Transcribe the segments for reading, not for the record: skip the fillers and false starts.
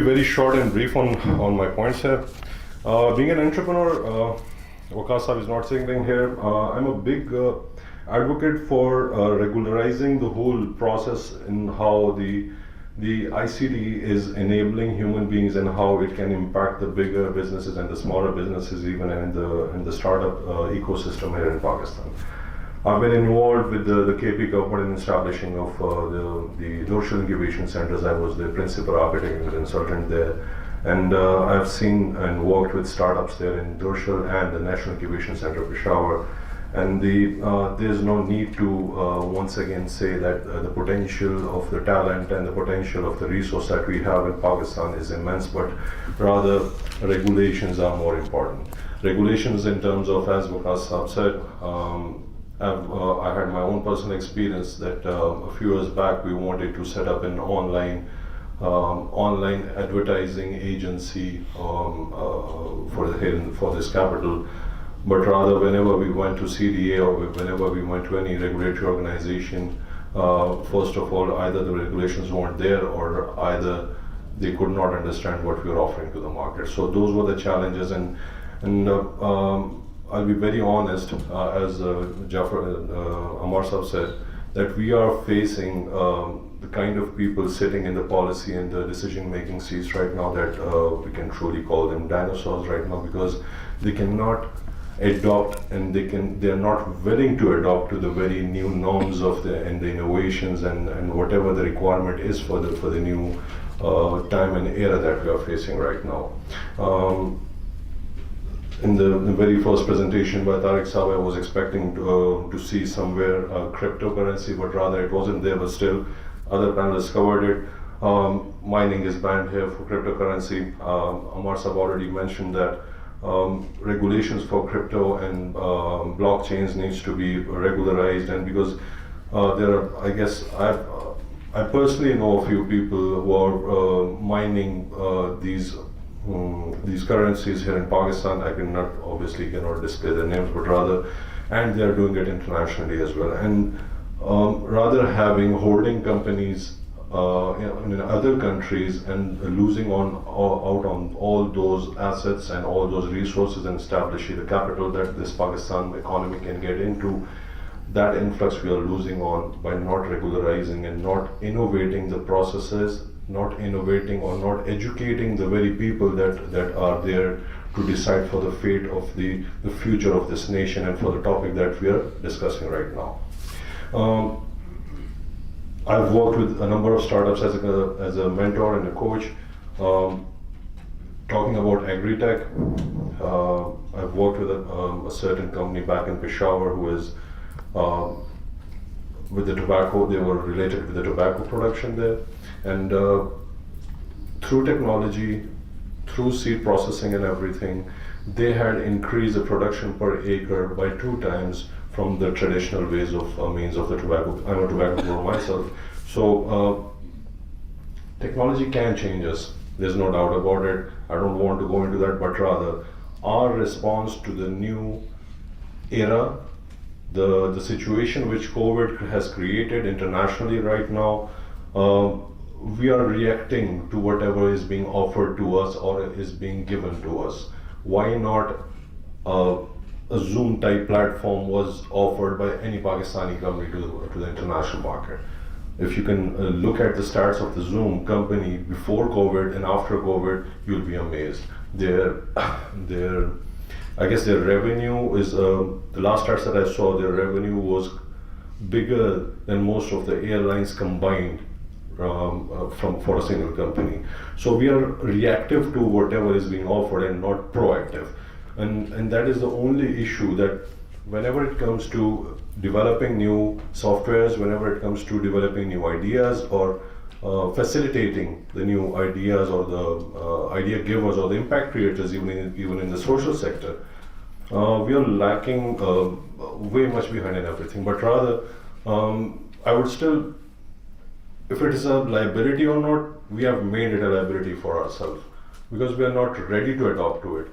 Very short and brief on my points here. Being an entrepreneur, Waqas Saab is not sitting here. I'm a big advocate for regularizing the whole process in how the ICT is enabling human beings and how it can impact the bigger businesses and the smaller businesses, even in the startup ecosystem here in Pakistan. I've been involved with the KP government in establishing of the Dorshal Incubation Centers. I was the principal architect and consultant there. And I've seen and worked with startups there in Dorshal and the National Incubation Center of Peshawar. And there's no need to once again say that the potential of the talent and the potential of the resource that we have in Pakistan is immense, but rather regulations are more important. Regulations in terms of, as Waqas Saab said, I had my own personal experience that a few years back we wanted to set up an online advertising agency for this capital, but rather whenever we went to CDA or whenever we went to any regulatory organization, first of all, either the regulations weren't there or either they could not understand what we were offering to the market. So those were the challenges, and I'll be very honest, as Amar Saab said, that we are facing the kind of people sitting in the policy and the decision-making seats right now that we can truly call them dinosaurs right now, because they cannot adopt and they're not willing to adopt to the very new norms of the innovations and whatever the requirement is for the new time and era that we are facing right now. In the very first presentation by Tariq Saab, I was expecting to see somewhere cryptocurrency, but rather it wasn't there, but still other panelists covered it. Mining is banned here for cryptocurrency. Amar Saab already mentioned that regulations for crypto and blockchains needs to be regularized, and because there are, I guess, I personally know a few people who are mining these currencies here in Pakistan. I cannot display their names, but rather, and they are doing it internationally as well. And rather having holding companies in other countries and losing out on all those assets and all those resources and establishing the capital that this Pakistan economy can get into, that influx we are losing on by not regularizing and not innovating the processes, not innovating or not educating the very people that are there to decide for the fate of the future of this nation and for the topic that we are discussing right now. I've worked with a number of startups as a mentor and a coach. Talking about agri-tech, I've worked with a certain company back in Peshawar who is with the tobacco. They were related with the tobacco production there. And through technology, through seed processing and everything, they had increased the production per acre by 2 times from the traditional ways of means of the tobacco. I'm a tobacco grower myself. So technology can change us. There's no doubt about it. I don't want to go into that, but rather our response to the new era, the situation which COVID has created internationally right now, we are reacting to whatever is being offered to us or is being given to us. Why not a Zoom type platform was offered by any Pakistani company to the international market? If you can look at the stats of the Zoom company before COVID and after COVID, you'll be amazed. I guess their revenue is, the last stats that I saw, their revenue was bigger than most of the airlines combined for a single company. So we are reactive to whatever is being offered and not proactive. And that is the only issue, that whenever it comes to developing new softwares, whenever it comes to developing new ideas or facilitating the new ideas or the idea givers or the impact creators, even in the social sector, we are lacking way much behind in everything. But rather, I would still, if it is a liability or not, we have made it a liability for ourselves because we are not ready to adopt to it.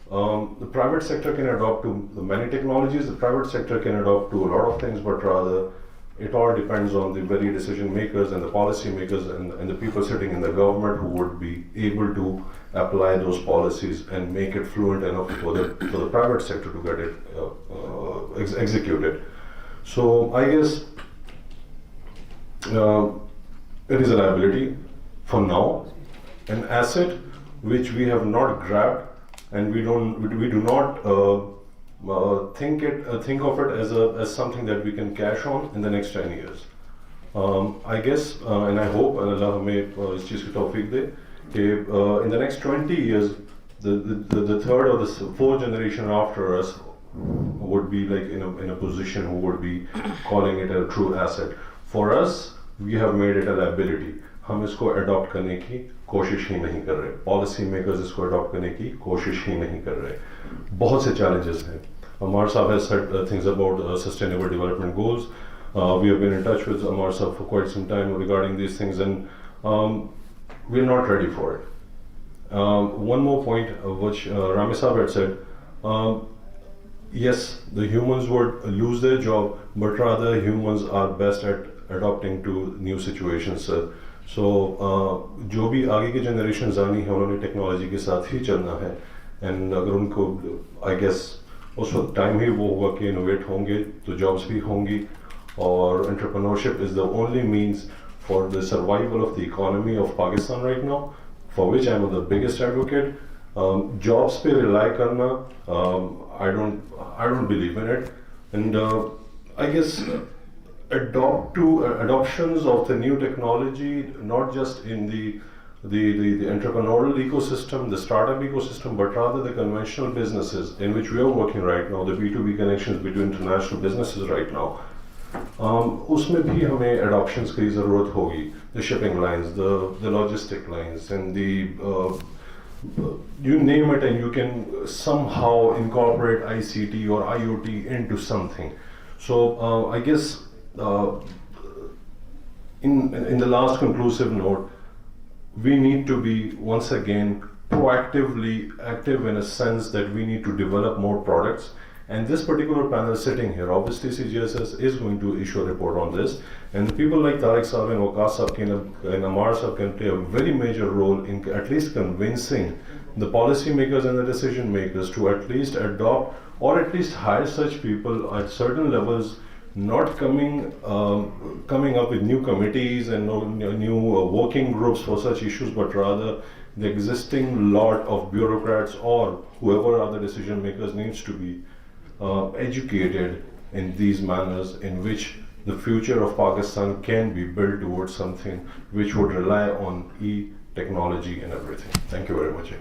The private sector can adopt to many technologies, the private sector can adopt to a lot of things, but rather it all depends on the very decision makers and the policy makers and the people sitting in the government who would be able to apply those policies and make it fluent enough for the private sector to get it executed. So I guess it is a liability for now, an asset which we have not grabbed, and we do not think of it as something that we can cash on in the next 10 years. I guess and I hope and Allah हमें इस चीज़ की तौफीक दे कि in the next 20 years the third or the fourth generation after us would be like in a position who would be calling it a true asset. For us, we have made it a liability. हम इसको adopt करने की कोशिश ही नहीं कर रहे. Policy makers इसको adopt करने की कोशिश ही नहीं कर रहे. बहुत से challenges हैं. Amar Saab has said things about sustainable development goals. We have been in touch with Amar Saab for quite some time regarding these things, and we're not ready for it. One more point which Rami Saab had said, yes, the humans would lose their job, but rather humans are best at adapting to new situations. So जो भी आगे की generations आनी है उन्होंने technology के साथ ही चलना है, and अगर उनको I guess उस वक्त टाइम ही वो होगा कि innovate होंगे तो jobs भी होंगी, और entrepreneurship is the only means for the survival of the economy of Pakistan right now, for which I am the biggest advocate. Jobs पे rely करना, I don't believe in it, and I guess adoptions of the new technology, not just in the entrepreneurial ecosystem, the startup ecosystem, but rather the conventional businesses in which we are working right now, the B2B connections between international businesses right now. उसमें भी हमें adoptions की ज़रूरत होगी. The shipping lines, the logistic lines, and the you name it, and you can somehow incorporate ICT or IoT into something. So I guess in the last conclusive note, we need to be once again proactively active in a sense that we need to develop more products. And this particular panel sitting here, obviously CGSS is going to issue a report on this, and people like Tariq Saab and Waqas Saab and Amar Saab can play a very major role in at least convincing the policy makers and the decision makers to at least adopt or at least hire such people at certain levels, not coming up with new committees and new working groups for such issues, but rather the existing lot of bureaucrats or whoever other decision makers needs to be educated in these manners in which the future of Pakistan can be built towards something which would rely on e-technology and everything. Thank you very much.